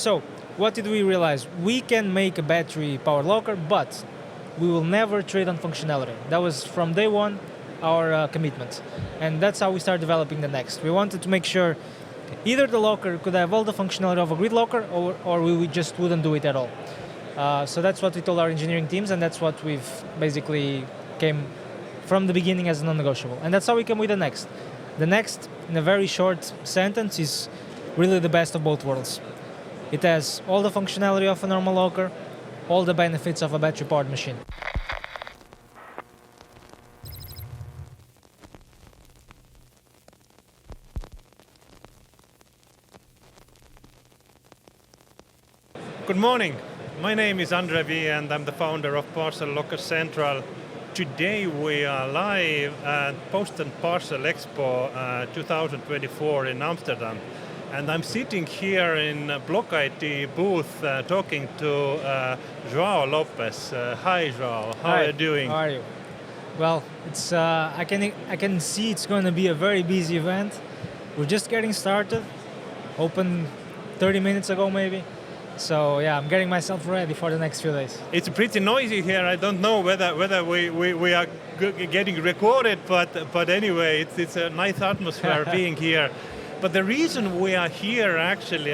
So what did we realize? We can make a battery powered locker, but we will never trade on functionality. That was from day one our commitment. And that's how we started developing the Next. We wanted to make sure either the locker could have all the functionality of a grid locker, or we just wouldn't do it at all. So that's what we told our engineering teams, and that's what we've basically came from the beginning as a non-negotiable. And that's how we came with the Next. The Next, in a very short sentence, is really the best of both worlds. It has all the functionality of a normal locker, all the benefits of a battery-powered machine. Good morning. My name is Andre V and I'm the founder of Parcel Locker Central. Today we are live at Post and Parcel Expo 2024 in Amsterdam. And I'm sitting here in Bloq.IT booth talking to João Lopes. Hi João, how are you doing? How are you? Well, it's I can see it's going to be a very busy event. We're just getting started. Opened 30 minutes ago maybe. So yeah, I'm getting myself ready for the next few days. It's pretty noisy here. I don't know whether we are getting recorded, but anyway, it's a nice atmosphere being here. But the reason we are here actually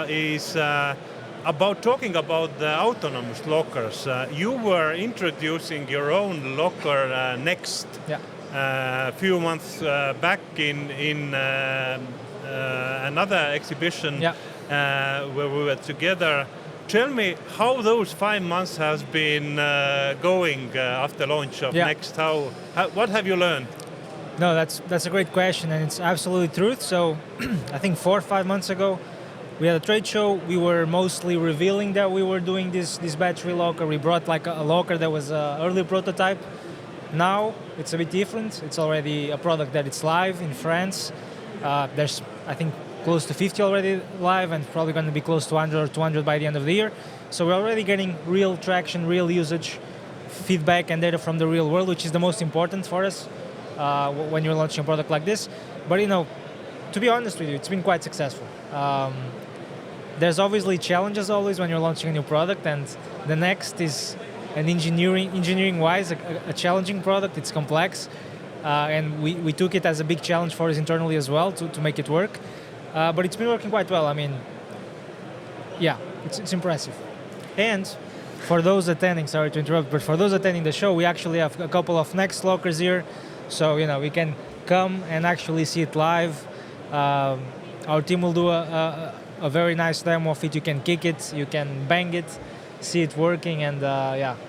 is about talking about the autonomous lockers. You were introducing your own locker Next a few months back in another exhibition where we were together. Tell me how those 5 months has been going after launch of Next. What have you learned? No, that's a great question, and it's absolutely truth. So I think 4 or 5 months ago, we had a trade show. We were mostly revealing that we were doing this battery locker. We brought like a locker that was an early prototype. Now it's a bit different. It's already a product that it's live in France. There's, I think, close to 50 already live, and probably going to be close to 100 or 200 by the end of the year. So we're already getting real traction, real usage, feedback and data from the real world, which is the most important for us. When you're launching a product like this. But to be honest with you, it's been quite successful. There's obviously challenges always when you're launching a new product, and the Next is an engineering-wise a challenging product. It's complex, and we took it as a big challenge for us internally as well to make it work. But it's been working quite well. I mean, yeah, it's impressive. And for those attending, sorry to interrupt, but for those attending the show, we actually have a couple of Next lockers here. So, we can come and actually see it live. Our team will do a very nice demo of it. You can kick it, you can bang it, see it working, and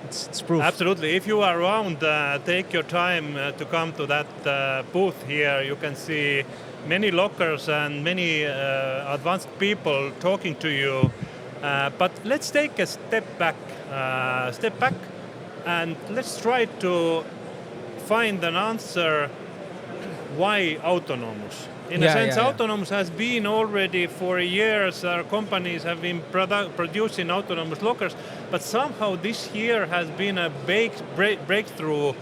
it's proof. Absolutely. If you are around, take your time to come to that booth here. You can see many lockers and many advanced people talking to you. But let's take a step back, and let's try to find an answer why autonomous. In a sense, autonomous has been already for years, our companies have been producing autonomous lockers, but somehow this year has been a breakthrough.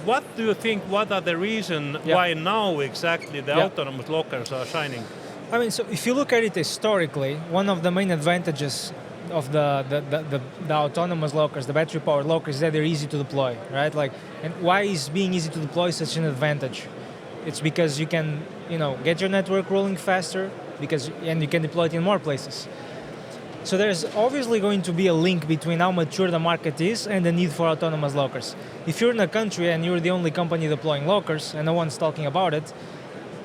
What do you think, what are the reasons why now exactly the autonomous lockers are shining? I mean, so if you look at it historically, one of the main advantages of the autonomous lockers, the battery-powered lockers, is that they're easy to deploy, right? And why is being easy to deploy such an advantage? It's because you can, get your network rolling faster, and you can deploy it in more places. So there's obviously going to be a link between how mature the market is and the need for autonomous lockers. If you're in a country and you're the only company deploying lockers and no one's talking about it,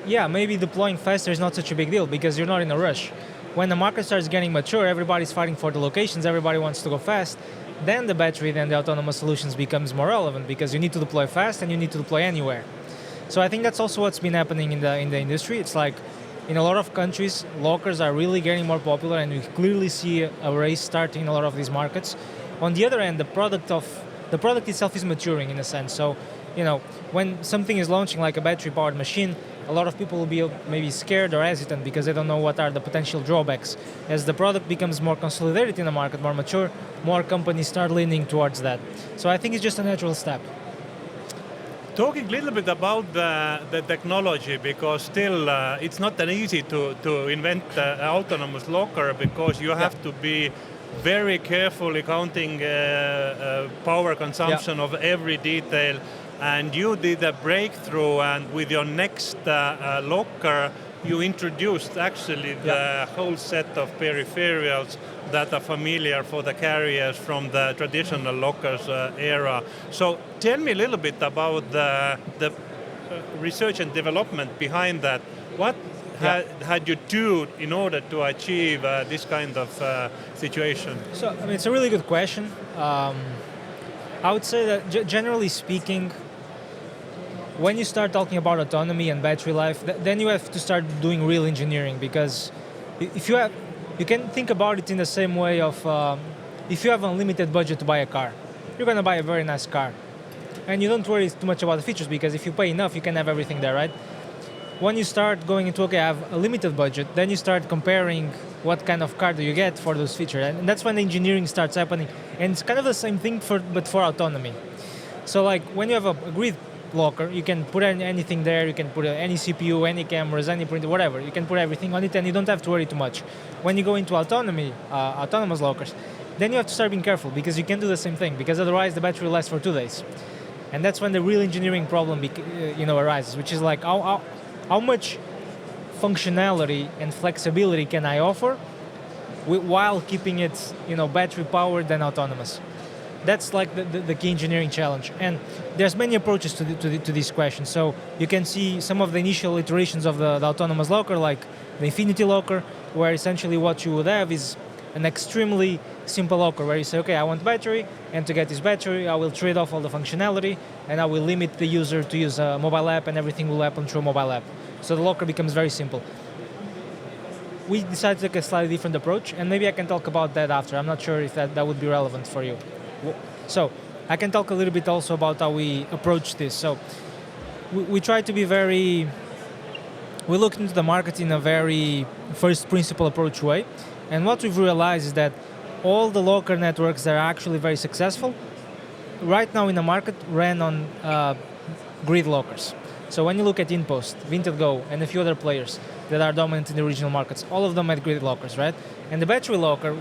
maybe deploying faster is not such a big deal because you're not in a rush. When the market starts getting mature, everybody's fighting for the locations, everybody wants to go fast, then the battery, then the autonomous solutions becomes more relevant because you need to deploy fast and you need to deploy anywhere. So I think that's also what's been happening in the industry. It's like in a lot of countries, lockers are really getting more popular, and we clearly see a race starting in a lot of these markets. On the other end, the product itself is maturing in a sense. So, when something is launching like a battery-powered machine, a lot of people will be maybe scared or hesitant because they don't know what are the potential drawbacks. As the product becomes more consolidated in the market, more mature, more companies start leaning towards that. So I think it's just a natural step. Talking a little bit about the technology, because still it's not that easy to invent an autonomous locker, because you have to be very carefully counting power consumption of every detail. And you did a breakthrough, and with your next locker, you introduced actually the whole set of peripherals that are familiar for the carriers from the traditional lockers era. So tell me a little bit about the research and development behind that. What had you do in order to achieve this kind of situation? So I mean, it's a really good question. I would say that generally speaking, when you start talking about autonomy and battery life, then you have to start doing real engineering, because if you can think about it in the same way of if you have unlimited budget to buy a car, you're going to buy a very nice car, and you don't worry too much about the features, because if you pay enough, you can have everything there, right? When you start going into, okay, I have a limited budget, then you start comparing what kind of car do you get for those features, and that's when the engineering starts happening. And it's kind of the same thing but for autonomy. So like when you have a grid locker, you can put anything there, you can put any CPU, any cameras, any printer, whatever. You can put everything on it, and you don't have to worry too much. When you go into autonomous lockers, then you have to start being careful, because you can do the same thing, because otherwise the battery lasts for 2 days. And that's when the real engineering problem arises, which is like how much functionality and flexibility can I offer while keeping it battery powered and autonomous. That's like the key engineering challenge. And there's many approaches to this question. So you can see some of the initial iterations of the autonomous locker, like the Infinity locker, where essentially what you would have is an extremely simple locker, where you say, okay, I want battery, and to get this battery, I will trade off all the functionality, and I will limit the user to use a mobile app, and everything will happen through a mobile app. So the locker becomes very simple. We decided to take a slightly different approach, and maybe I can talk about that after. I'm not sure if that would be relevant for you. So I can talk a little bit also about how we approach this. So we try to be we look into the market in a very first principle approach way. And what we've realized is that all the locker networks that are actually very successful right now in the market ran on grid lockers. So when you look at InPost, Vinted.Go, and a few other players that are dominant in the regional markets, all of them had grid lockers, right? And the battery locker,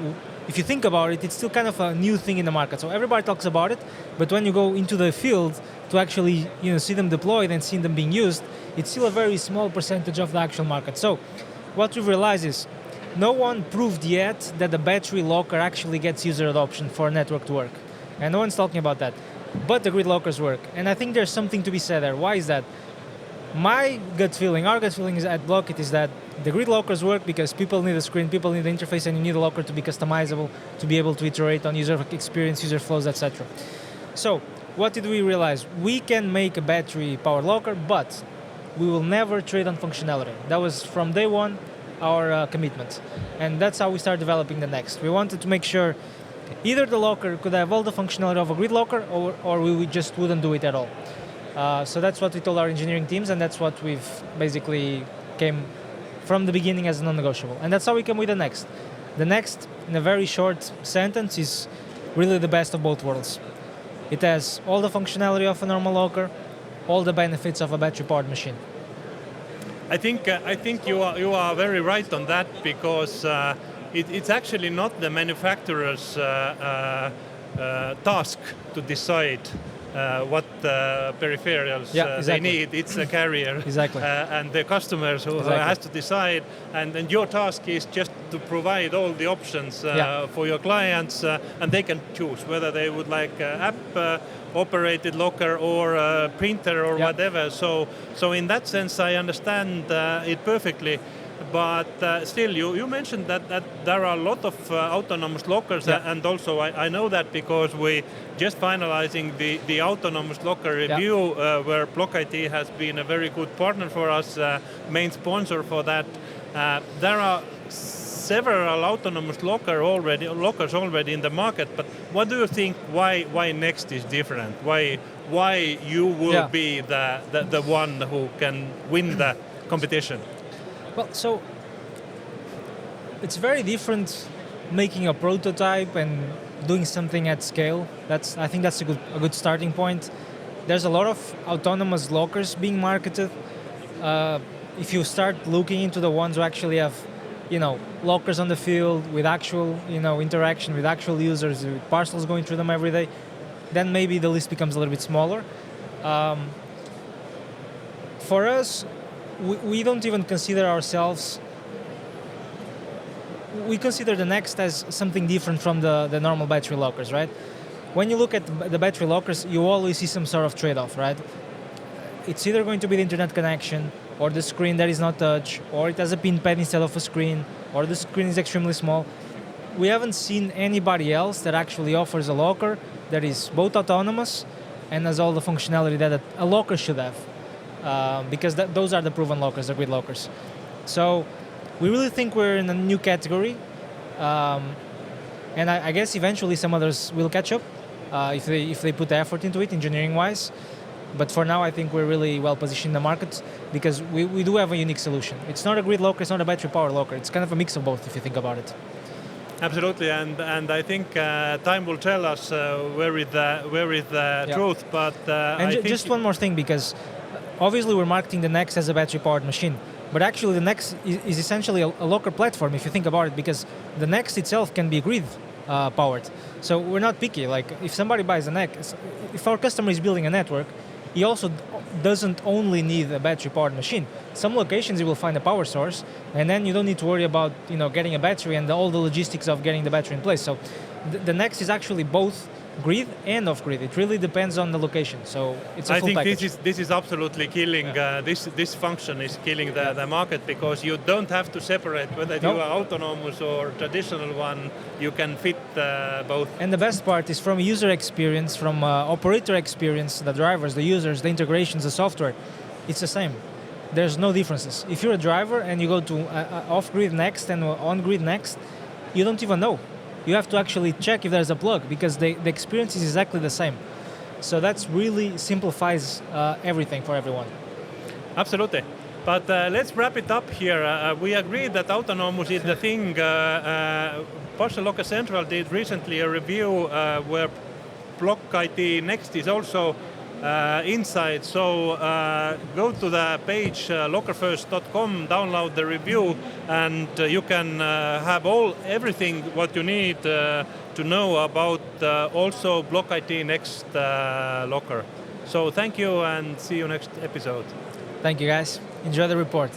if you think about it, it's still kind of a new thing in the market. So everybody talks about it, but when you go into the field to actually see them deployed and see them being used, it's still a very small percentage of the actual market. So what we've realized is no one proved yet that the battery locker actually gets user adoption for a network to work. And no one's talking about that. But the grid lockers work. And I think there's something to be said there. Why is that? My gut feeling, our gut feeling is at Bloq.It is that the grid lockers work because people need a screen, people need the interface, and you need a locker to be customizable, to be able to iterate on user experience, user flows, etc. So what did we realize? We can make a battery-powered locker, but we will never trade on functionality. That was from day one our commitment. And that's how we started developing the next. We wanted to make sure either the locker could have all the functionality of a grid locker, or we just wouldn't do it at all. So that's what we told our engineering teams, and that's what we've basically came from the beginning as a non-negotiable. And that's how we came with the next. The next, in a very short sentence, is really the best of both worlds. It has all the functionality of a normal locker, all the benefits of a battery-powered machine. I think you are very right on that, because it's actually not the manufacturer's task to decide what peripherals they need. It's a carrier Exactly. And the customers who has to decide, and your task is just to provide all the options for your clients, and they can choose whether they would like app operated locker or printer or whatever. So in that sense I understand it perfectly. But still, you mentioned that there are a lot of autonomous lockers, and also I know that because we just finalizing the autonomous locker review, where Bloq.IT has been a very good partner for us, main sponsor for that. There are several autonomous lockers already in the market. But what do you think? Why Next is different? Why you will be the one who can win the competition? Well, so it's very different making a prototype and doing something at scale. I think that's a good starting point. there's a lot of autonomous lockers being marketed. If you start looking into the ones who actually have, lockers on the field with actual, interaction with actual users, with parcels going through them every day, then maybe the list becomes a little bit smaller. For us, we don't even consider ourselves. We consider the Next as something different from the normal battery lockers, right? When you look at the battery lockers, you always see some sort of trade-off, right? It's either going to be the internet connection, or the screen that is not touch, or it has a pin pad instead of a screen, or the screen is extremely small. We haven't seen anybody else that actually offers a locker that is both autonomous and has all the functionality that a locker should have, because those are the proven lockers, the grid lockers. So we really think we're in a new category, and I guess eventually some others will catch up if they put the effort into it, engineering-wise. But for now, I think we're really well positioned in the market because we do have a unique solution. It's not a grid locker, it's not a battery power locker. It's kind of a mix of both if you think about it. Absolutely, and I think time will tell us where is the truth. But just one more thing, because obviously we're marketing the Next as a battery powered machine, but actually the Next is essentially a locker platform if you think about it, because the Next itself can be grid powered. So we're not picky. Like if somebody buys a Next, if our customer is building a network, he also doesn't only need a battery-powered machine. Some locations you will find a power source, and then you don't need to worry about getting a battery and all the logistics of getting the battery in place. So the Next is actually both grid and off-grid. It really depends on the location. So it's a full package. I think this is absolutely killing. This function is killing the market, because you don't have to separate whether you are autonomous or traditional one. You can fit both. And the best part is from user experience, from operator experience, the drivers, the users, the integrations, the software, it's the same. There's no differences. If you're a driver and you go to off-grid Next and on-grid Next, you don't even know. You have to actually check if there's a plug, because the experience is exactly the same. So that's really simplifies everything for everyone. Absolutely. But let's wrap it up here. We agreed that autonomous is the thing. Partial Locker Central did recently a review where Bloq.IT Next is also inside. So go to the page lockerfirst.com, download the review, and you can have everything what you need to know about also Bloq.IT Next locker. So thank you, and see you next episode. Thank you, guys. Enjoy the report.